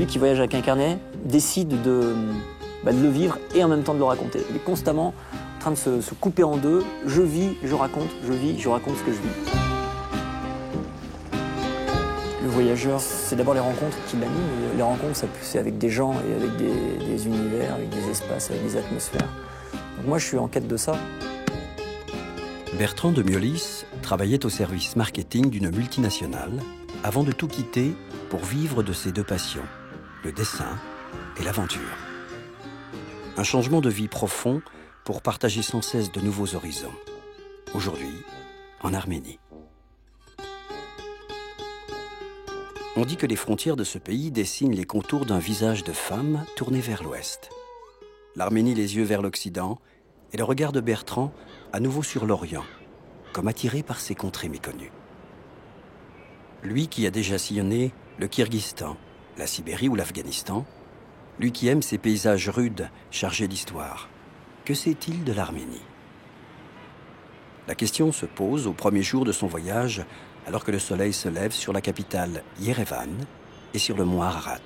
qui voyage avec un carnet décide de le vivre et en même temps de le raconter. Il est constamment en train de se couper en deux. Je vis, je raconte, je vis, je raconte ce que je vis. Le voyageur, c'est d'abord les rencontres qui l'animent. Les rencontres, c'est avec des gens et avec des univers, avec des espaces, avec des atmosphères. Donc moi, je suis en quête de ça. Bertrand de Miolis travaillait au service marketing d'une multinationale avant de tout quitter pour vivre de ses deux passions, le dessin et l'aventure. Un changement de vie profond pour partager sans cesse de nouveaux horizons. Aujourd'hui, en Arménie. On dit que les frontières de ce pays dessinent les contours d'un visage de femme tourné vers l'ouest. L'Arménie les yeux vers l'Occident et le regard de Bertrand à nouveau sur l'Orient, comme attiré par ces contrées méconnues. Lui qui a déjà sillonné le Kirghizstan, la Sibérie ou l'Afghanistan, lui qui aime ces paysages rudes, chargés d'histoire, que sait-il de l'Arménie? La question se pose au premier jour de son voyage, alors que le soleil se lève sur la capitale Yerevan et sur le mont Ararat.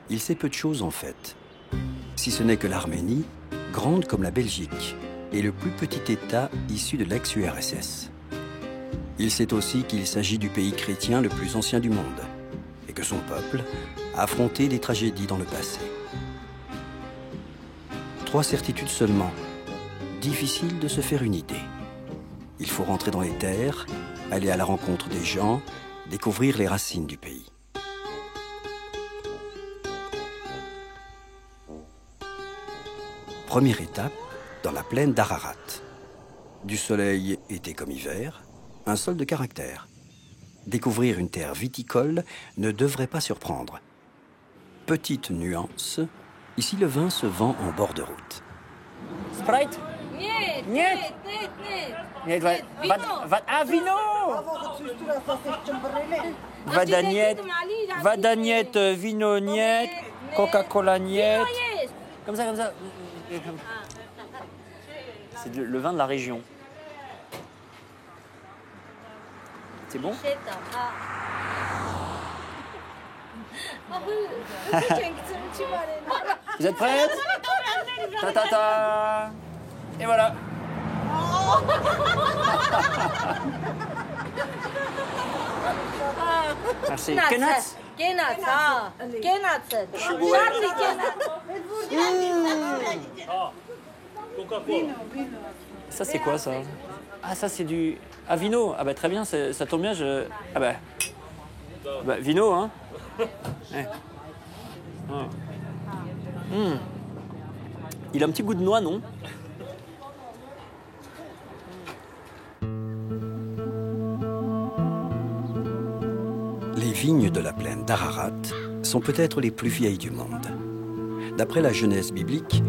Il sait peu de choses en fait, si ce n'est que l'Arménie, grande comme la Belgique, est le plus petit État issu de l'ex-URSS. Il sait aussi qu'il s'agit du pays chrétien le plus ancien du monde et que son peuple a affronté des tragédies dans le passé. 3 certitudes seulement, difficile de se faire une idée. Il faut rentrer dans les terres, aller à la rencontre des gens, découvrir les racines du pays. Première étape, dans la plaine d'Ararat. Du soleil, été comme hiver, un sol de caractère. Découvrir une terre viticole ne devrait pas surprendre. Petite nuance, ici le vin se vend en bord de route. Sprite? Нет. Нет, вино! Вода нет, вино нет, Coca-Cola нет. Comme ça. C'est le vin de la région. C'est bon? Vous êtes prêtes? Ta. Et voilà. Merci. Kenats? Ça c'est quoi ça? Ah ça c'est du... Ah vino. Ah bah très bien, ça tombe bien, Ah bah vino hein. Ouais. Il a un petit goût de noix, non? Les vignes de la plaine d'Ararat sont peut-être les plus vieilles du monde. D'après la Genèse biblique,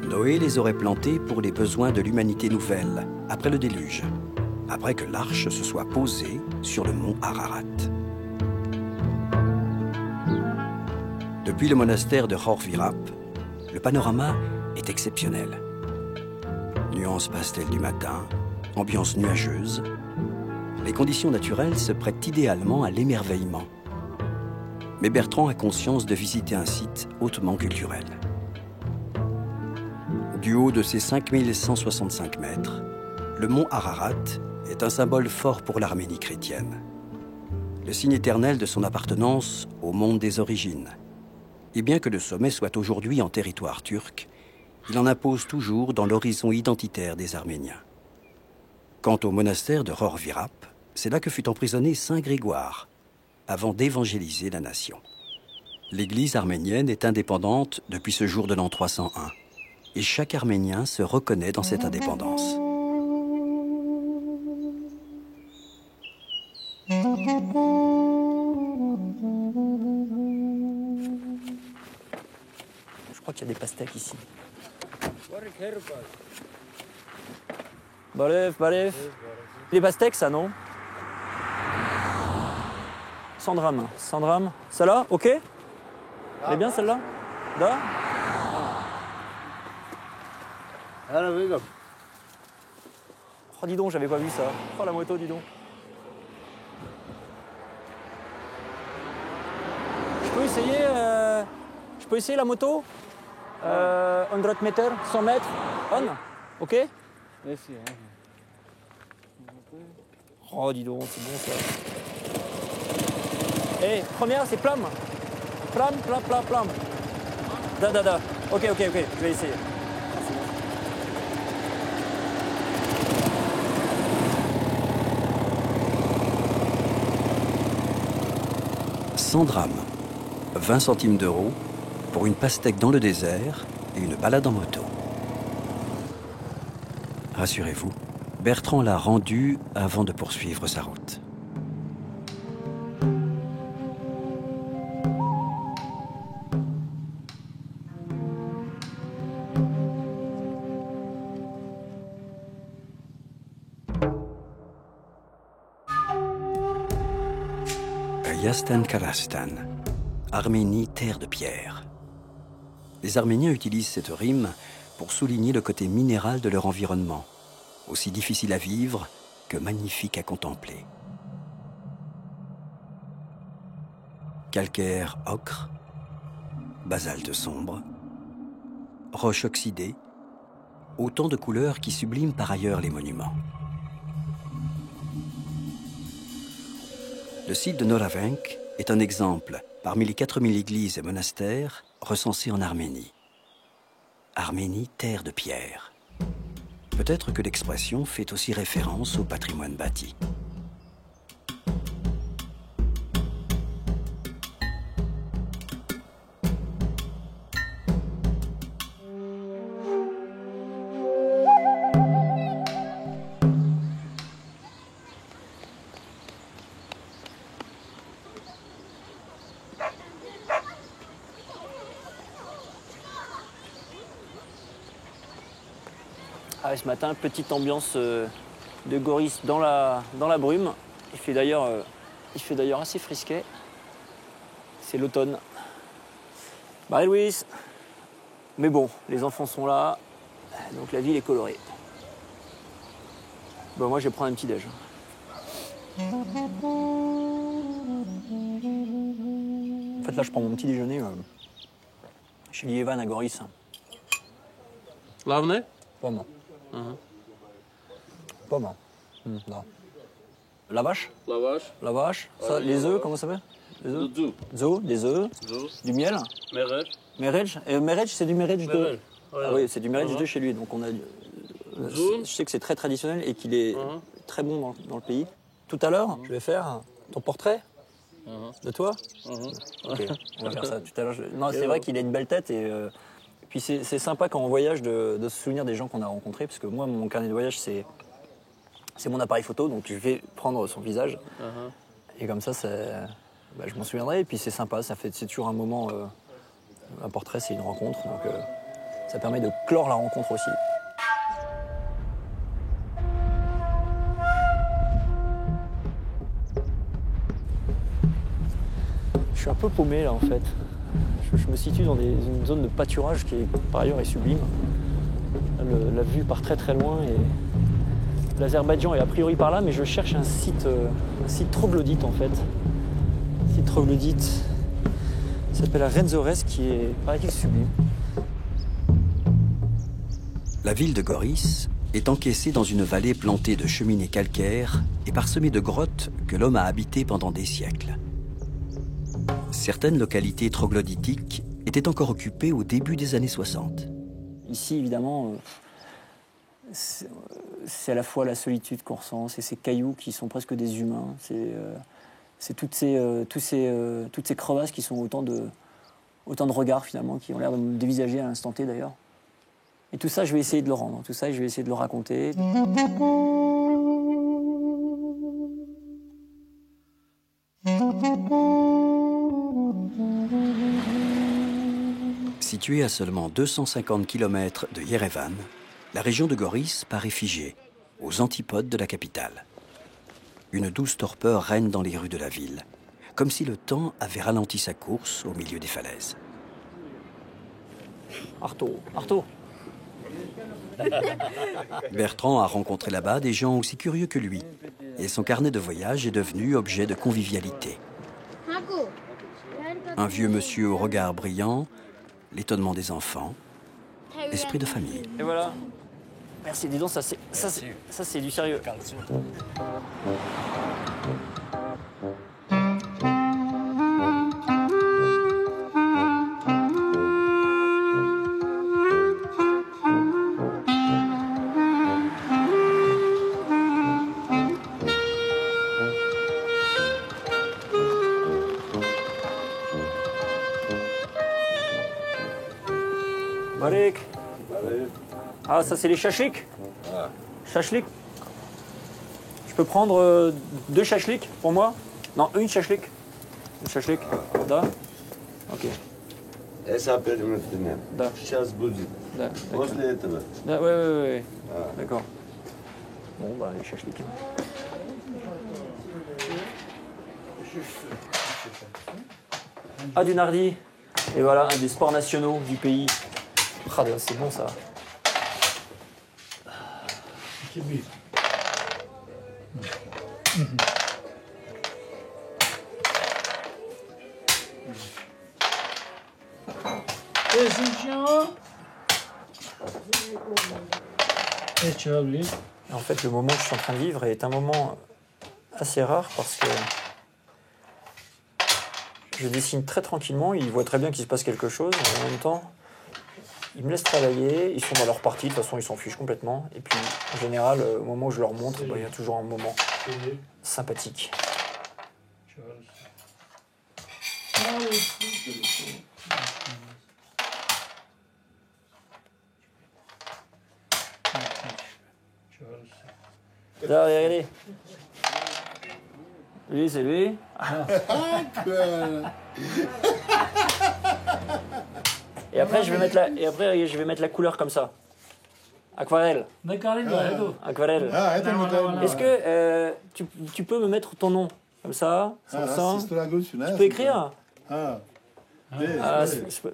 Noé les aurait plantées pour les besoins de l'humanité nouvelle, après le déluge, après que l'arche se soit posée sur le mont Ararat. Depuis le monastère de Khor Virap, le panorama est exceptionnel. Nuances pastel du matin, ambiance nuageuse, les conditions naturelles se prêtent idéalement à l'émerveillement. Mais Bertrand a conscience de visiter un site hautement culturel. Du haut de ses 5165 mètres, le mont Ararat est un symbole fort pour l'Arménie chrétienne. Le signe éternel de son appartenance au monde des origines. Et bien que le sommet soit aujourd'hui en territoire turc, il en impose toujours dans l'horizon identitaire des Arméniens. Quant au monastère de Khor Virap, c'est là que fut emprisonné Saint Grégoire, avant d'évangéliser la nation. L'Église arménienne est indépendante depuis ce jour de l'an 301, et chaque Arménien se reconnaît dans cette indépendance. Je crois qu'il y a des pastèques ici. Balef. Les pastèques, ça, non? 100 drams. Celle-là, ok? Elle est bien, celle-là? Da? Oh, dis donc, j'avais pas vu ça. Oh, la moto, dis donc. Je peux essayer la moto 100 mètres, 100 mètres, on, ok? Merci. Oh, dis donc, c'est bon ça. Eh, première, c'est plum. Plum. Da. Ok, je vais essayer. Sans drame. 20 centimes d'euros pour une pastèque dans le désert et une balade en moto. Rassurez-vous, Bertrand l'a rendu avant de poursuivre sa route. Yazdan Karastan, Arménie, terre de pierre. Les Arméniens utilisent cette rime pour souligner le côté minéral de leur environnement, aussi difficile à vivre que magnifique à contempler. Calcaire ocre, basalte sombre, roche oxydée, autant de couleurs qui subliment par ailleurs les monuments. Le site de Noravenk est un exemple parmi les 4000 églises et monastères recensés en Arménie. Arménie, terre de pierre. Peut-être que l'expression fait aussi référence au patrimoine bâti. Ah, ce matin, petite ambiance de Goris dans la brume. Il fait d'ailleurs assez frisquet. C'est l'automne. Bye Louis. Mais bon, les enfants sont là, donc la ville est colorée. Bon, moi je vais prendre un petit déj. En fait là je prends mon petit déjeuner chez Lievan à Goris. Hlavné? Pomme. Pomme. Non. La vache. La vache. Ça, les œufs, comment ça s'appelle? Les œufs. Des œufs. Du miel. Merej. Merej, c'est du merej de. Ah oui, c'est du merej de chez lui. Donc on a. Je sais que c'est très traditionnel et qu'il est très bon dans le pays. Tout à l'heure, je vais faire ton portrait de toi. Ok, on va faire ça tout à l'heure. Non, c'est vrai qu'il a une belle tête et. Puis c'est sympa quand on voyage de se souvenir des gens qu'on a rencontrés, parce que moi, mon carnet de voyage, c'est mon appareil photo, donc je vais prendre son visage. Et comme ça, je m'en souviendrai, et puis c'est sympa, c'est toujours un moment... un portrait, c'est une rencontre, donc ça permet de clore la rencontre aussi. Je suis un peu paumé, là, en fait. Je me situe dans une zone de pâturage qui, par ailleurs, est sublime. La vue part très très loin et l'Azerbaïdjan est a priori par là, mais je cherche un site troglodyte en fait. Un site troglodyte qui s'appelle Renzores, qui est, paraît-il, sublime. La ville de Goris est encaissée dans une vallée plantée de cheminées calcaires et parsemée de grottes que l'homme a habitées pendant des siècles. Certaines localités troglodytiques étaient encore occupées au début des années 60. Ici, évidemment, c'est à la fois la solitude qu'on ressent, c'est ces cailloux qui sont presque des humains, c'est toutes ces crevasses qui sont autant de regards, finalement, qui ont l'air de me dévisager à l'instant T, d'ailleurs. Et tout ça, je vais essayer de le rendre, tout ça, je vais essayer de le raconter. Située à seulement 250 km de Yerevan, la région de Goris paraît figée, aux antipodes de la capitale. Une douce torpeur règne dans les rues de la ville, comme si le temps avait ralenti sa course au milieu des falaises. Artaud. Bertrand a rencontré là-bas des gens aussi curieux que lui, et son carnet de voyage est devenu objet de convivialité. Un vieux monsieur au regard brillant, l'étonnement des enfants, esprit de famille. Et voilà. Merci, dis donc, ça c'est du sérieux. Malik. Ah, ça c'est les chachliks. Chachlik. Je peux prendre 2 chachliks pour moi? Non, une chachlik. Une chachlik. Da. Ok. Hesap hürmetine. Da. Сейчас будет. Da. После этого. Da, ouais. D'accord. Bon, bah, les chachliks. Ah, du nardi. Et voilà, un des sports nationaux du pays. Ah, c'est bon ça. En fait, le moment que je suis en train de vivre est un moment assez rare parce que je dessine très tranquillement, ils voient très bien qu'il se passe quelque chose, et en même temps, ils me laissent travailler, ils sont dans leur partie, de toute façon ils s'en fichent complètement, et puis en général, au moment où je leur montre, il y a toujours un moment sympathique. Là, regardez. Lui, c'est lui. Et après, je vais mettre la couleur comme ça. Aquarelle. Aquarelle. Est-ce que tu peux me mettre ton nom comme ça, sans ça. Tu peux écrire.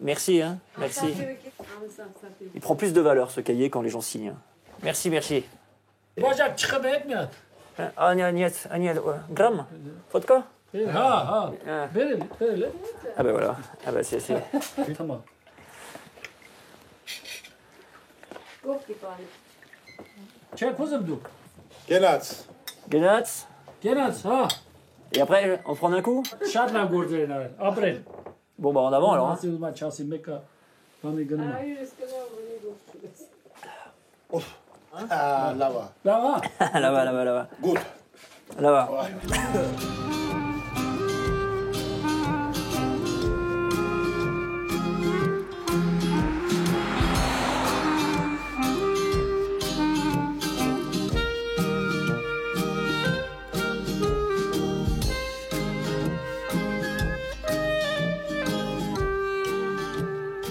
Merci, hein. Merci. Il prend plus de valeur ce cahier quand les gens signent. Merci. Ah, нет, грамм. Фотка? Ah ben voilà. Ah ben c'est. Genats, ha. Et après, on prend un coup? Bon bah en avant alors. Hein. Là-bas. Là-bas. Good. Là-bas.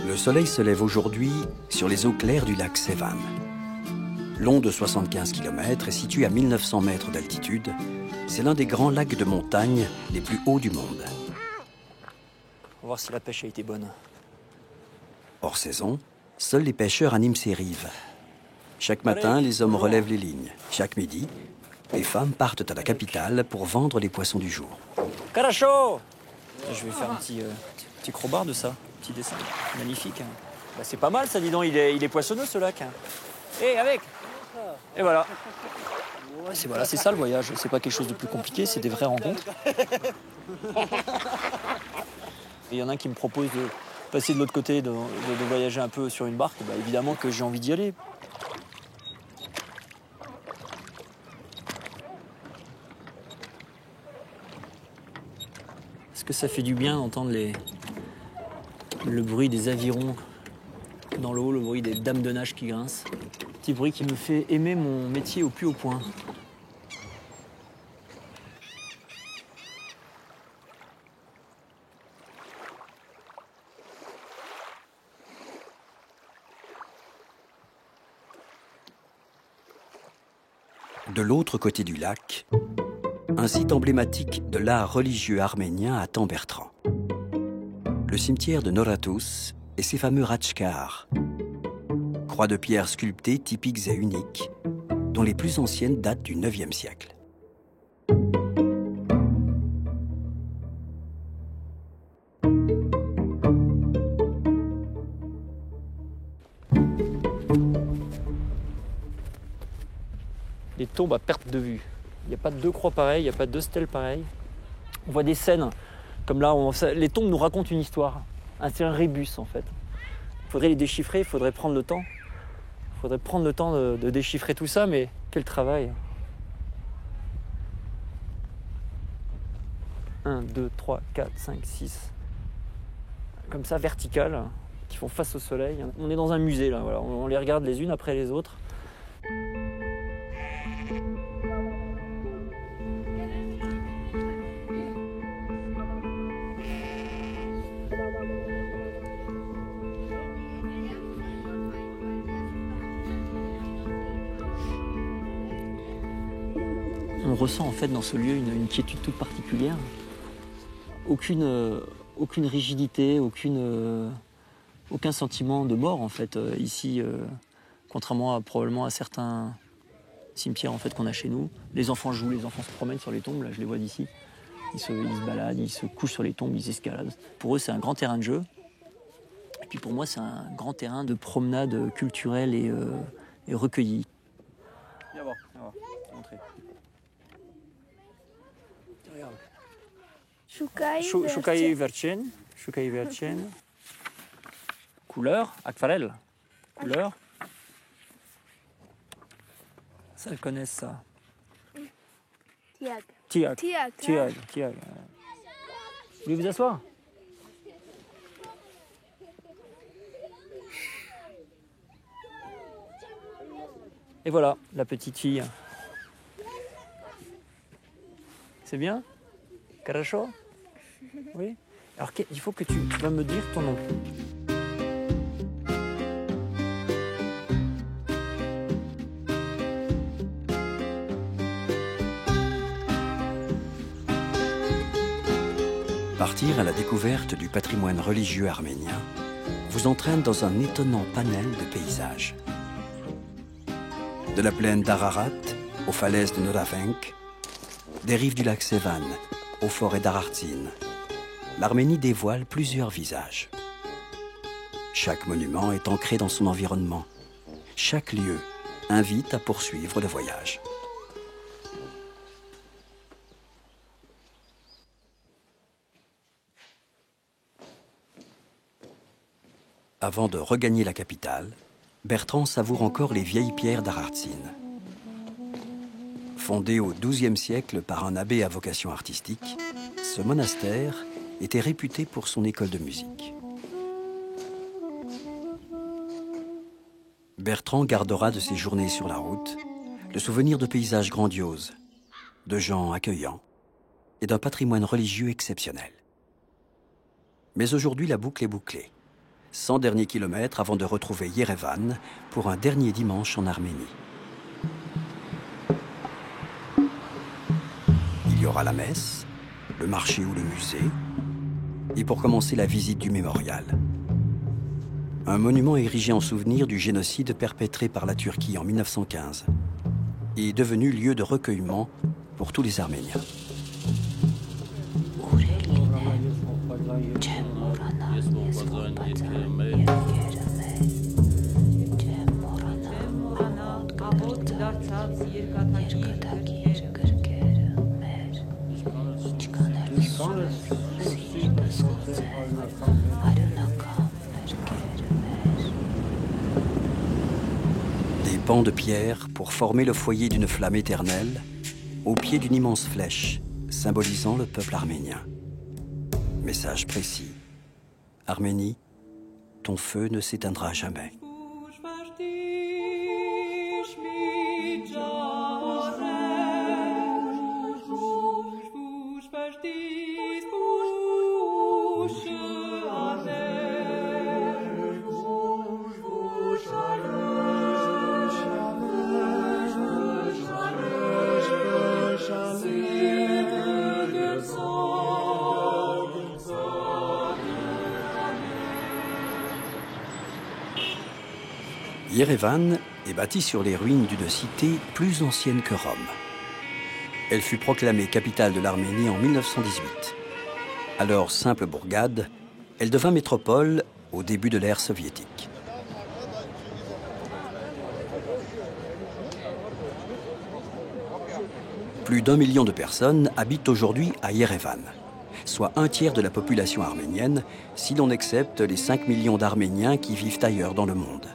Le soleil se lève aujourd'hui sur les eaux claires du lac Sevan. Long de 75 km et situé à 1900 mètres d'altitude, c'est l'un des grands lacs de montagne les plus hauts du monde. On va voir si la pêche a été bonne. Hors saison, seuls les pêcheurs animent ces rives. Chaque matin, les hommes relèvent les lignes. Chaque midi, les femmes partent à la capitale pour vendre les poissons du jour. Caracho! Je vais faire un petit crowbar de ça, un petit dessin. Magnifique. Hein. Bah, c'est pas mal ça, dis donc, il est poissonneux ce lac. Hein. Et avec! Et voilà. C'est ça le voyage. C'est pas quelque chose de plus compliqué, c'est des vraies rencontres. Il y en a un qui me propose de passer de l'autre côté, de voyager un peu sur une barque. Bah, évidemment que j'ai envie d'y aller. Est-ce que ça fait du bien d'entendre le bruit des avirons dans l'eau, le bruit des dames de nage qui grincent? Petit bruit qui me fait aimer mon métier au plus haut point. De l'autre côté du lac, un site emblématique de l'art religieux arménien à Tambbertran. Le cimetière de Noratus et ses fameux ratchkars, croix de pierre sculptées typiques et uniques, dont les plus anciennes datent du IXe siècle. tombes à perte de vue. Il n'y a pas deux croix pareilles, il n'y a pas deux stèles pareilles. On voit des scènes, comme là, les tombes nous racontent une histoire. C'est un rébus en fait. Il faudrait les déchiffrer, il faudrait prendre le temps. Il faudrait prendre le temps de déchiffrer tout ça, mais quel travail. 1, 2, 3, 4, 5, 6. Comme ça, verticales, qui font face au soleil. On est dans un musée là, voilà. On les regarde les unes après les autres. On ressent en fait dans ce lieu une quiétude toute particulière. Aucune rigidité, aucun sentiment de mort en fait ici, contrairement probablement à certains cimetières en fait qu'on a chez nous. Les enfants jouent, les enfants se promènent sur les tombes, là je les vois d'ici. Ils se baladent, ils se couchent sur les tombes, ils escaladent. Pour eux c'est un grand terrain de jeu. Et puis pour moi c'est un grand terrain de promenade culturelle et recueillie. Viens voir, montrer. Shukai Verchen. Couleur, aquarelle. Couleur. Ça, elles connaissent ça. Tiag. Vous voulez vous asseoir? Et voilà, la petite fille. C'est bien? Caracho? Oui. Alors, il faut que tu vas me dire ton nom. Partir à la découverte du patrimoine religieux arménien vous entraîne dans un étonnant panel de paysages. De la plaine d'Ararat aux falaises de Noravenk, des rives du lac Sevan aux forêts d'Arartsin, l'Arménie dévoile plusieurs visages. Chaque monument est ancré dans son environnement. Chaque lieu invite à poursuivre le voyage. Avant de regagner la capitale, Bertrand savoure encore les vieilles pierres d'Arartsin. Fondé au XIIe siècle par un abbé à vocation artistique, ce monastère était réputé pour son école de musique. Bertrand gardera de ses journées sur la route le souvenir de paysages grandioses, de gens accueillants et d'un patrimoine religieux exceptionnel. Mais aujourd'hui, la boucle est bouclée. 100 derniers kilomètres avant de retrouver Yerevan pour un dernier dimanche en Arménie. Il y aura la messe, le marché ou le musée, et pour commencer la visite du mémorial. Un monument érigé en souvenir du génocide perpétré par la Turquie en 1915 et devenu lieu de recueillement pour tous les Arméniens. Des pans de pierre pour former le foyer d'une flamme éternelle au pied d'une immense flèche symbolisant le peuple arménien. Message précis. Arménie, ton feu ne s'éteindra jamais. Yerevan est bâtie sur les ruines d'une cité plus ancienne que Rome. Elle fut proclamée capitale de l'Arménie en 1918. Alors simple bourgade, elle devint métropole au début de l'ère soviétique. Plus d'1 million de personnes habitent aujourd'hui à Yerevan, soit un tiers de la population arménienne, si l'on accepte les 5 millions d'Arméniens qui vivent ailleurs dans le monde.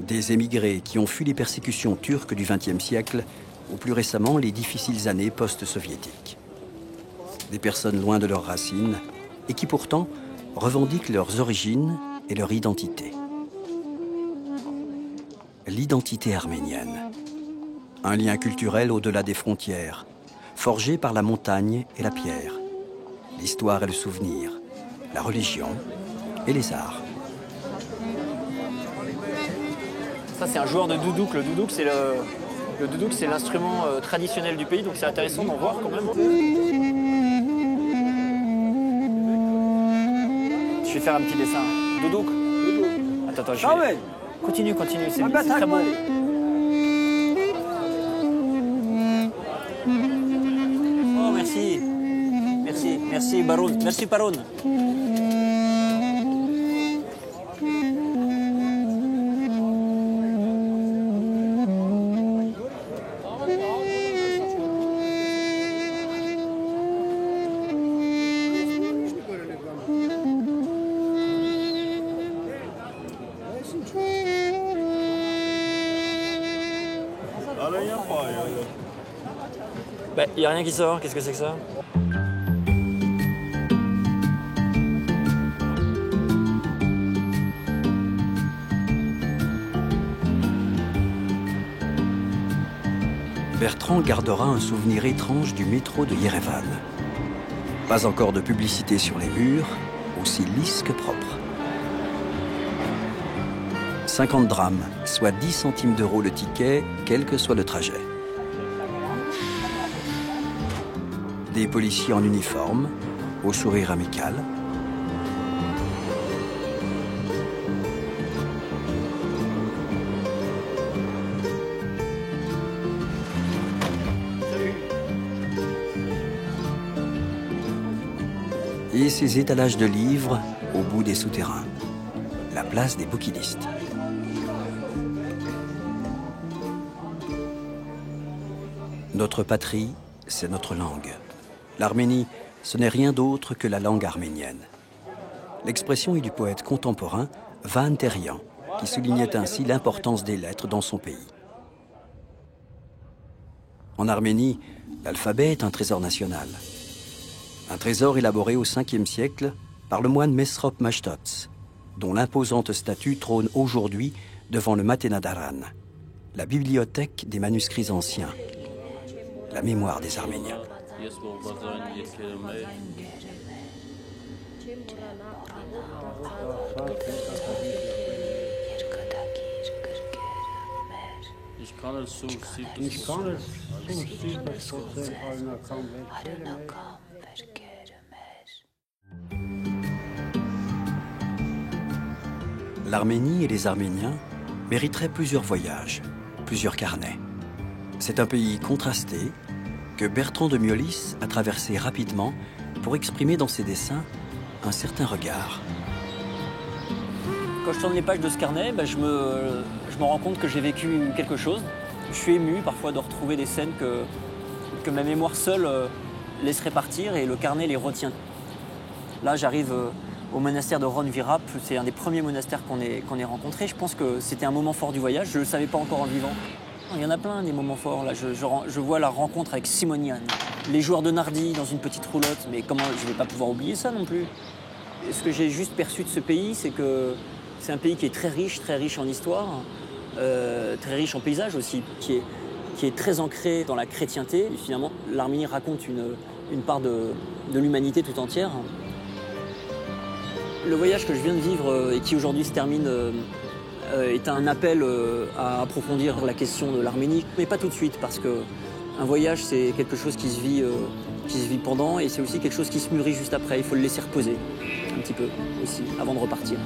Des émigrés qui ont fui les persécutions turques du XXe siècle ou plus récemment les difficiles années post-soviétiques. Des personnes loin de leurs racines et qui pourtant revendiquent leurs origines et leur identité. L'identité arménienne. Un lien culturel au-delà des frontières, forgé par la montagne et la pierre, l'histoire et le souvenir, la religion et les arts. Ça, c'est un joueur de doudouk. Le doudouk, c'est l'instrument traditionnel du pays, donc c'est intéressant d'en voir quand même. Je vais faire un petit dessin. Doudouk. Attends, je vais... Continue, c'est très beau. Oh, merci, Baroun. Merci, Baroun. Il n'y a rien qui sort, qu'est-ce que c'est que ça? Bertrand gardera un souvenir étrange du métro de Yerevan. Pas encore de publicité sur les murs, aussi lisse que propre. 50 drams, soit 10 centimes d'euros le ticket, quel que soit le trajet. Des policiers en uniforme, au sourire amical. Et ces étalages de livres au bout des souterrains. La place des bouquinistes. Notre patrie, c'est notre langue. L'Arménie, ce n'est rien d'autre que la langue arménienne. L'expression est du poète contemporain Van Terian, qui soulignait ainsi l'importance des lettres dans son pays. En Arménie, l'alphabet est un trésor national. Un trésor élaboré au 5e siècle par le moine Mesrop Mashtots, dont l'imposante statue trône aujourd'hui devant le Matenadaran, la bibliothèque des manuscrits anciens, la mémoire des Arméniens. L'Arménie et les Arméniens mériteraient plusieurs voyages, plusieurs carnets. C'est un pays contrasté que Bertrand de Miolis a traversé rapidement pour exprimer dans ses dessins un certain regard. Quand je tourne les pages de ce carnet, je me rends compte que j'ai vécu quelque chose. Je suis ému parfois de retrouver des scènes que ma mémoire seule laisserait partir et le carnet les retient. Là, j'arrive au monastère de Ron Virap. C'est un des premiers monastères qu'on ait rencontré. Je pense que c'était un moment fort du voyage. Je ne le savais pas encore en vivant. Il y en a plein des moments forts. Là, je vois la rencontre avec Simonian, les joueurs de Nardi dans une petite roulotte. Mais comment je ne vais pas pouvoir oublier ça non plus. Et ce que j'ai juste perçu de ce pays, c'est que c'est un pays qui est très riche en histoire, très riche en paysages aussi, qui est très ancré dans la chrétienté. Et finalement, l'Arménie raconte une part de l'humanité tout entière. Le voyage que je viens de vivre et qui aujourd'hui se termine est un appel à approfondir la question de l'Arménie, mais pas tout de suite, parce qu'un voyage, c'est quelque chose qui se vit pendant, et c'est aussi quelque chose qui se mûrit juste après. Il faut le laisser reposer un petit peu aussi, avant de repartir.